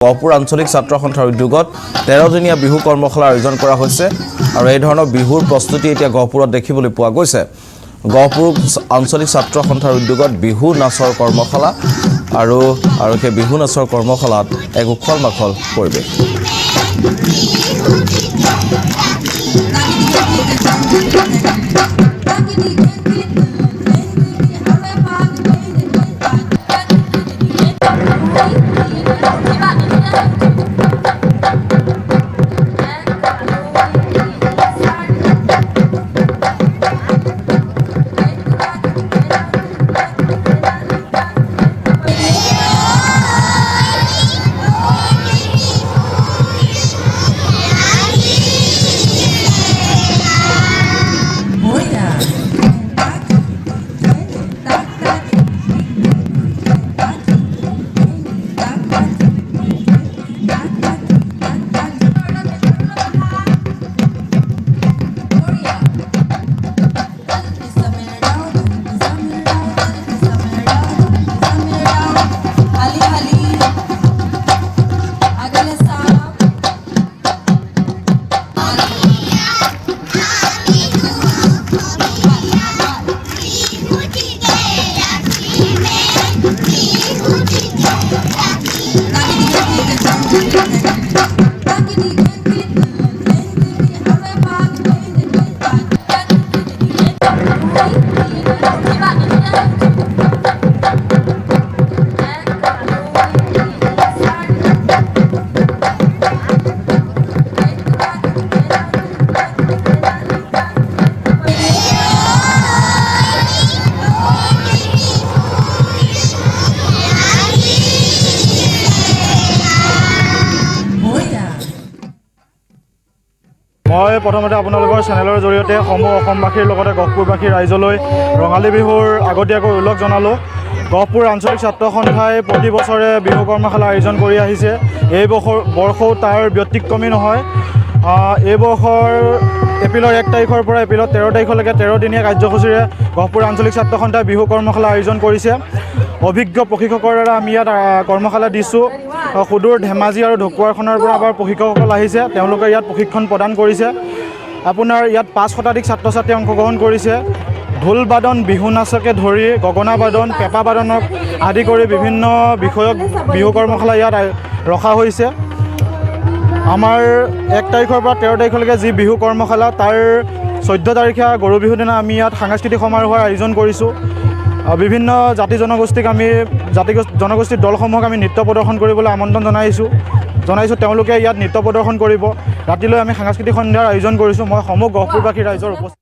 গহপুৰ আঞ্চলিক ছাত্ৰ সন্থাৰ উদ্যোগত 13 দিনীয়া বিহু কৰ্মশালা আয়োজন কৰা হৈছে আৰু এই ধৰণৰ বিহুৰ প্ৰস্তুতি এতিয়া গহপুৰত দেখিবলৈ পোৱা গৈছে। গহপুৰ আঞ্চলিক ছাত্ৰ সন্থাৰ উদ্যোগত বিহু নাচৰ কৰ্মশালা আৰু সেই বিহু নাচৰ কৰ্মশালাত এক উখল মাখল পৰিৱেশ। মই প্ৰথমতে আপোনালোকৰ চেনেলৰ জৰিয়তে অসমবাসীৰ লগতে গহপুৰবাসীৰ ৰাইজলৈ ৰঙালী বিহুৰ আগতীয়াকৈ ওলগ জনালোঁ। গহপুৰ আঞ্চলিক ছাত্ৰ সন্থাই প্ৰতি বছৰে বিহু কৰ্মশালা আয়োজন কৰি আহিছে। এই বৰ্ষও তাৰ ব্যতিক্ৰমী নহয়। এই বৰ্ষৰ এপ্ৰিলৰ 1 তাৰিখৰ পৰা এপ্ৰিলৰ 13 তাৰিখলৈকে 13 দিনীয়া কাৰ্যসূচীৰে গহপুৰ আঞ্চলিক ছাত্ৰ সন্থাই বিহু কৰ্মশালা আয়োজন কৰিছে। অভিজ্ঞ প্ৰশিক্ষকৰ দ্বাৰা আমি ইয়াত কৰ্মশালা দিছোঁ। সুদূৰ ধেমাজি আৰু ঢকুৱাখানাৰ পৰা আমাৰ প্ৰশিক্ষকসকল আহিছে, তেওঁলোকে ইয়াত প্ৰশিক্ষণ প্ৰদান কৰিছে। আপোনাৰ ইয়াত 5 শতাধিক ছাত্ৰ ছাত্ৰীয়ে অংশগ্ৰহণ কৰিছে। ঢোল বাদন, বিহু নাচকে ধৰি গগনা বাদন, পেঁপা বাদনক আদি কৰি বিভিন্ন বিষয়ক বিহু কৰ্মশালা ইয়াত ৰখা হৈছে। আমাৰ 1 তাৰিখৰ পৰা 13 তাৰিখলৈকে যি বিহু কৰ্মশালা, তাৰ 14 তাৰিখে গৰু বিহুৰ দিনা আমি ইয়াত সাংস্কৃতিক সমাৰোহৰ আয়োজন কৰিছোঁ। বিভিন্ন জাতি জনগোষ্ঠীৰ দলসমূহক আমি নৃত্য প্ৰদৰ্শন কৰিবলৈ আমন্ত্ৰণ জনাইছোঁ। তেওঁলোকে ইয়াত নৃত্য প্ৰদৰ্শন কৰিব। ৰাতিলৈ আমি সাংস্কৃতিক সন্ধ্যাৰ আয়োজন কৰিছোঁ। মই সমূহ গহপুৰবাসী ৰাইজৰ উপস্থিত